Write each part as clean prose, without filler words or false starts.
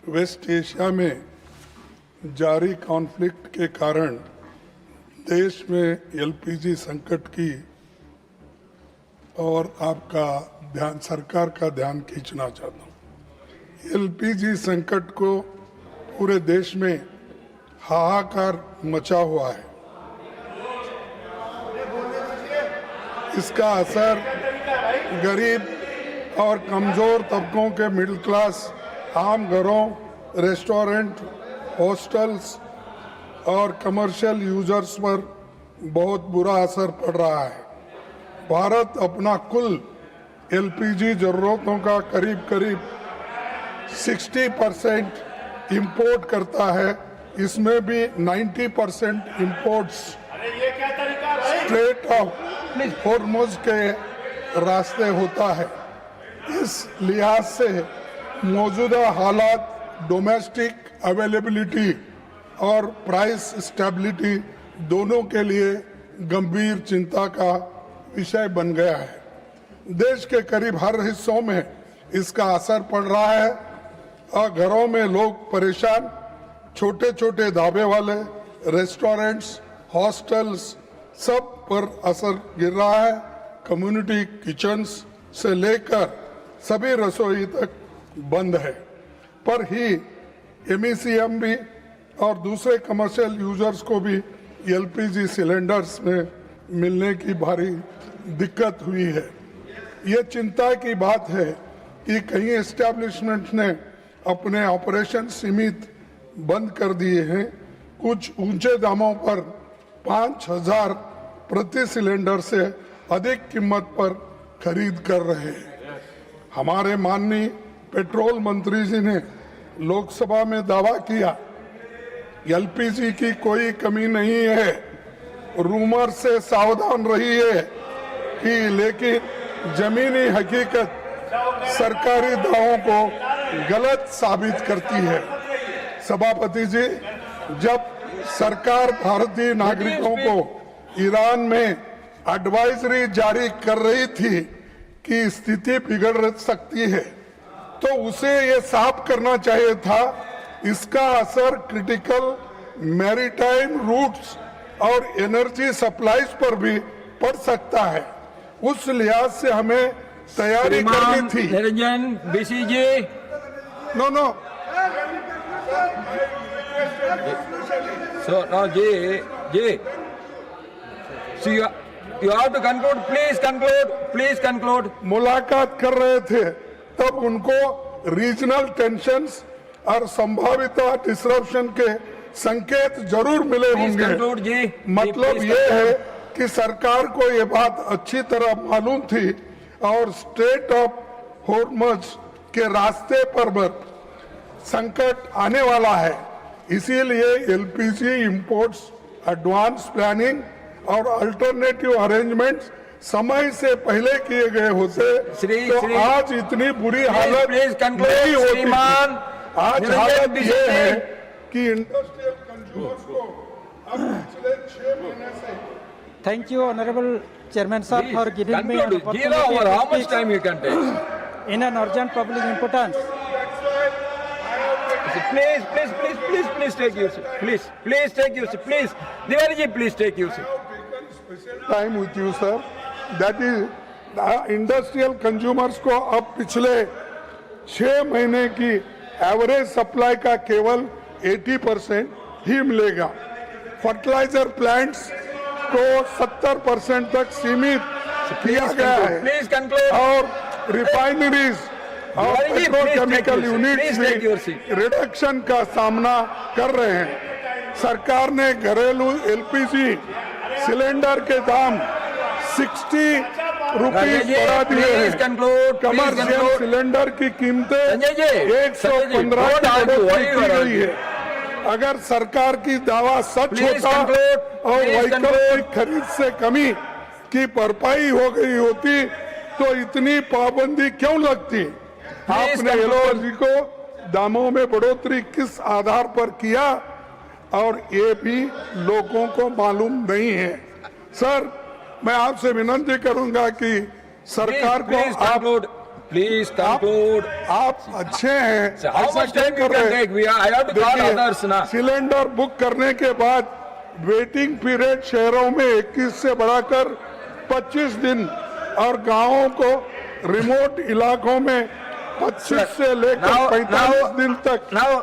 Waste Asia में जारी conflict के कारण देश में एलपीजी संकट की और आपका ध्यान, सरकार का ध्यान खींचना चाहता हूँ। एलपीजी संकट को पूरे देश में हाहाकार मचा हुआ है। इसका असर गरीब और कमजोर तबकों के मिडिल क्लास, आम घरों, रेस्टोरेंट, हॉस्टल्स और कमर्शियल यूजर्स पर बहुत बुरा असर पड़ रहा है। भारत अपना कुल एलपीजी जरूरतों का करीब 60% इंपोर्ट करता है। इसमें भी 90% इंपोर्ट्स स्ट्रेट ऑफ हॉर्मुज के रास्ते होता है। इस लिहाज से मौजूदा हालात डोमेस्टिक अवेलेबिलिटी और प्राइस स्टेबिलिटी दोनों के लिए गंभीर चिंता का विषय बन गया है। देश के करीब हर हिस्सों में इसका असर पड़ रहा है और घरों में लोग परेशान, छोटे छोटे ढाबे वाले, रेस्टोरेंट्स, हॉस्टल्स सब पर असर गिर रहा है। कम्युनिटी किचन्स से लेकर सभी रसोई तक बंद है। पर ही एमईसीएमबी और दूसरे कमर्शियल यूजर्स को भी एलपीजी सिलेंडर्स में मिलने की भारी दिक्कत हुई है। ये चिंता की बात है कि कई एस्टैब्लिशमेंट ने अपने ऑपरेशन सीमित बंद कर दिए हैं। कुछ ऊंचे दामों पर 5,000 प्रति सिलेंडर से अधिक कीमत पर खरीद कर रहे हैं। हमारे माननीय पेट्रोल मंत्री जी ने लोकसभा में दावा किया एलपीजी की कोई कमी नहीं है। रूमर से सावधान रहिए कि लेकिन जमीनी हकीकत सरकारी दावों को गलत साबित करती है। सभापति जी, जब सरकार भारतीय नागरिकों को ईरान में एडवाइजरी जारी कर रही थी कि स्थिति बिगड़ सकती है, तो उसे ये साफ करना चाहिए था इसका असर क्रिटिकल मैरीटाइम रूट्स और एनर्जी सप्लाईज पर भी पड़ सकता है। उस लिहाज से हमें तैयारी करनी थी। Niranjan BCG, no so now J. So you have to conclude. Please conclude. मुलाकात कर रहे थे तब उनको रीजनल टेंशन्स और संभावित डिसरप्शन के संकेत जरूर मिले होंगे। मतलब ये है कि सरकार को ये बात अच्छी तरह मालूम थी और स्ट्रेट ऑफ हॉर्मुज के रास्ते पर संकट आने वाला है। इसीलिए एलपीजी इंपोर्ट्स, एडवांस प्लानिंग और अल्टरनेटिव अरेंजमेंट्स समय से पहले किए गए होते तो आज इतनी बुरी हालत नहीं होती। आज हालत ये है कि इंडस्ट्रियल कंज्यूमर्स को अब पिछले 6 महीने से। Thank you, Honorable Chairman sir, for giving me an opportunity How much time you can take? in an urgent public importance. Please take your seat. Please take your seat. Please, Diwali ji, please take your seat. Time with you sir, that is industrial consumers को अब पिछले 6 महीने की average supply का केवल 80% ही मिलेगा। Fertiliser plants को 70% तक सीमित किया गया है। Please conclude. और रिफाइनरीज और पेट्रोकेमिकल यूनिट्स भी रिडक्शन का सामना कर रहे हैं। सरकार ने घरेलू एलपीजी सिलेंडर के दाम 60 रुपीज बढ़ा दिए हैं। कमर्शियल सिलेंडर की कीमतें 115 की गई है। अगर सरकार की दावा सच होता और व्हीकल की खरीद से कमी की भरपाई हो गई होती तो इतनी पाबंदी क्यों लगती? आपने एलपीजी को दामों में बढ़ोतरी किस आधार पर किया और ये भी लोगों को मालूम नहीं है। सर, मैं आपसे विनती करूंगा कि सरकार को आप Please conclude. आप अच्छे हैं, So how ऐसा much क्यों time you कर can रहे take? I have to call others now. Cylinder book करने के बाद वेटिंग पीरियड शहरों में 21 से बढ़ाकर 25 दिन और गांवों को रिमोट इलाकों में 25 से लेकर Now- 45 दिन तक Now,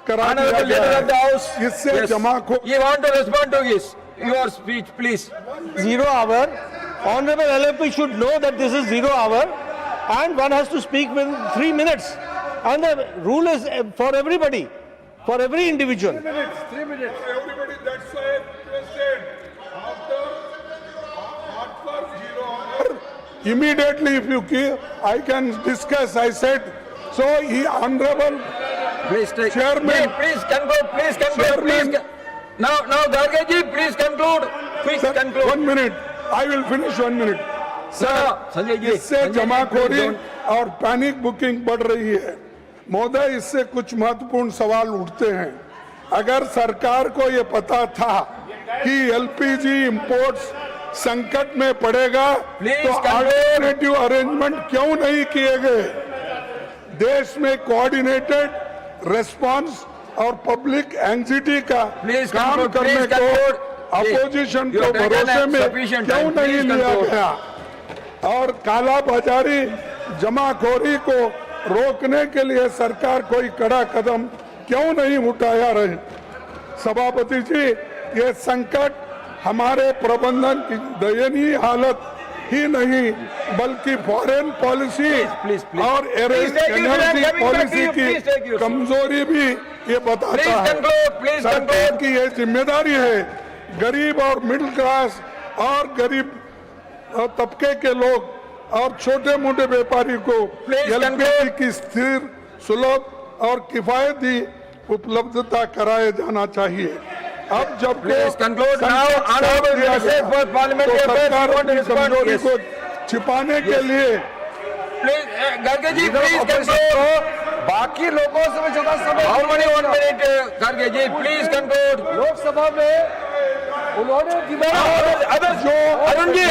करा दिया Honorable गया Leader of the है। House. इससे Yes. जमाखोर You want to respond to this? Your speech, please. 0 hour. Honorable LFP should know that this is 0 hour and one has to speak within 3 minutes. And the rule is for everybody, for every individual. Everybody, that's why I requested after 0 hour, immediately if you give, I can discuss. I said, so he honorable Please take. Chairman. Yeah, please conclude. Please conclude. Chairman. Please. Now, Garge ji, please conclude. Please Sir, conclude. 1 minute. I will finish 1 minute. No, Sanjay ji. इससे Sanjay ji, जमाखोरी please don't. और panic booking बढ़ रही है। महोदय, इससे कुछ महत्वपूर्ण सवाल उठते हैं। अगर सरकार को ये पता था कि एलपीजी इंपोर्ट्स संकट में पड़ेगा, Please तो conclude. अल्टरनेटिव अरेंजमेंट क्यों नहीं किए गए? देश में कोऑर्डिनेटेड रेस्पॉन्स और पब्लिक एंग्जाइटी का Please काम conclude, करने please को conclude. अपोजिशन You को have taken भरोसे में sufficient क्यों time. नहीं Please लिया conclude. गया? और काला बाजारी जमाखोरी को रोकने के लिए सरकार कोई कड़ा कदम क्यों नहीं उठाया रहे? सभापति जी, ये संकट हमारे प्रबंधन की दयनीय हालत ही नहीं बल्कि फॉरेन पॉलिसी please, please. और Please take your seat. Energy Coming back to policy you. Please take की your seat. कमजोरी भी ये बताता Please है। conclude. Please सरकार conclude. की ये जिम्मेदारी है गरीब और मिडिल क्लास और गरीब तबके के लोग और छोटे मोटे व्यापारी को Please एलपीजी conclude. की स्थिर, सुलभ और किफायती उपलब्धता कराया जाना चाहिए। अब जब Please conclude now. Honorable Minister for Parliamentary Affairs, सरकार you want to अपनी respond? कमजोरी Yes. को छिपाने के लिए Please, Garge ji, please conclude. बाकी लोगों से ज्यादा समय How many 1 minute, Garge ji? Please conclude. Lok Sabha में उन्होंने Others, Arun ji,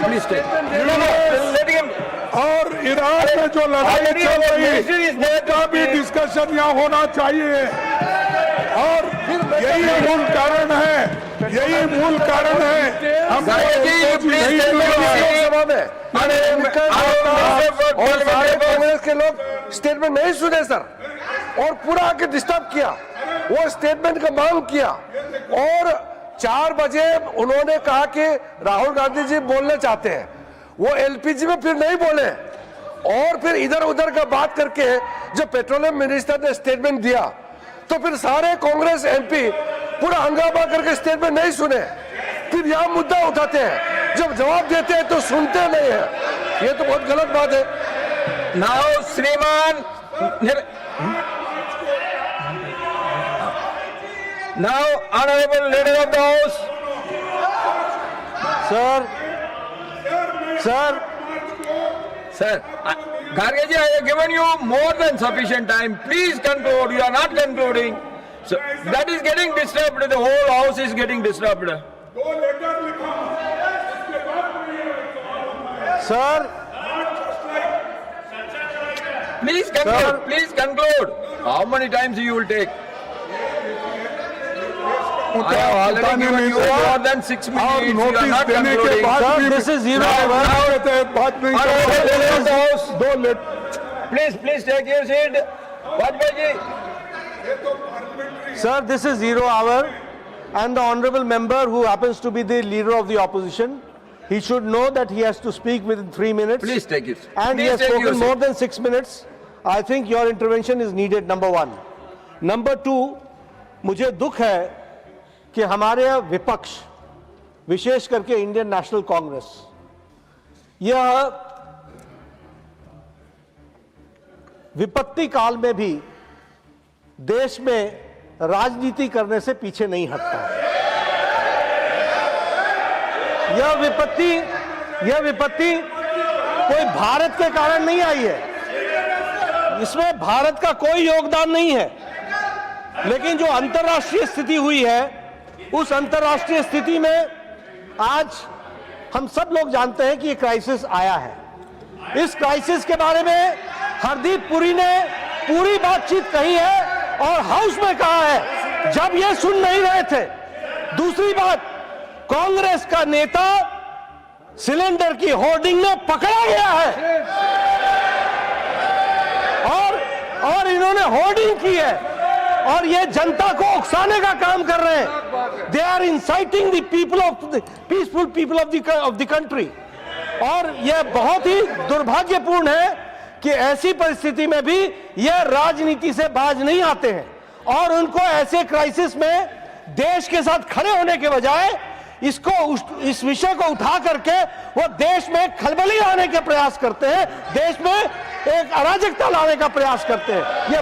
please take. Let him. और ईरान में जो लड़ाई Already चल our रही minister is है there उसका to भी speak. डिस्कशन यहाँ होना चाहिए। और यही मूल कारण है, यही मूल कारण है हम Garge ji, please नहीं take मिल your रहा है। seat. लोकसभा में और सारे कांग्रेस के लोग स्टेटमेंट नहीं सुने सर, और पूरा आके डिस्टर्ब किया, वो स्टेटमेंट का मांग किया। और 4 बजे उन्होंने कहा कि राहुल गांधी जी बोलना चाहते हैं, वो एलपीजी में फिर नहीं बोले, और फिर इधर उधर का बात करके जब पेट्रोलियम मिनिस्टर ने स्टेटमेंट दिया तो फिर सारे कांग्रेस एमपी पूरा हंगामा करके स्टेटमेंट नहीं सुने, फिर यह मुद्दा उठाते हैं, जब जवाब देते हैं तो सुनते नहीं है। ये तो बहुत गलत बात है। Now, Sriman. Now, Honorable Leader of the House. Sir, Sir, Garge ji, I have given you more than sufficient time. Please conclude. You are not concluding. So, that is getting disturbed. The whole house is getting disturbed. sir, Please conclude. Sir. Please conclude. How many times you will take? I have already उठाने given नहीं you देगा। more than 6 और minutes. You are notice not देने के concluding. बाद Sir, भी this is 0 Now, hour. now, कहते हैं बात नहीं कर Honorable Leader of the रहे। House. दो late Please take your seat. Vajpayee ji. Sir, this is 0 hour, and the honorable member who happens to be the leader of the opposition, he should know that he has to speak within 3 minutes. Please take it. And he Please has take your spoken seat. more than 6 minutes. I think your intervention is needed, number 1. Number 2, मुझे दुख है कि हमारे विपक्ष, विशेष करके Indian national Congress, यह विपत्ति काल में भी देश में राजनीति करने से पीछे नहीं हटता। यह विपत्ति कोई भारत के कारण नहीं आई है, इसमें भारत का कोई योगदान नहीं है, लेकिन जो अंतर्राष्ट्रीय स्थिति हुई है, उस अंतर्राष्ट्रीय स्थिति में आज हम सब लोग जानते हैं कि ये क्राइसिस आया है। इस क्राइसिस के बारे में हरदीप पुरी ने पूरी बातचीत कही है और हाउस में कहा है जब ये सुन नहीं रहे थे। दूसरी बात, कांग्रेस का नेता सिलेंडर की होर्डिंग में पकड़ा गया है और इन्होंने होर्डिंग की है और ये जनता को उकसाने का काम कर रहे हैं। They are inciting the people of peaceful people of the country. और यह बहुत ही दुर्भाग्यपूर्ण है कि ऐसी परिस्थिति में भी यह राजनीति से बाज नहीं आते हैं और उनको ऐसे क्राइसिस में देश के साथ खड़े होने के बजाय इस विषय को उठा करके वो देश में खलबली लाने के प्रयास करते हैं, देश में एक अराजकता लाने का प्रयास करते हैं। ये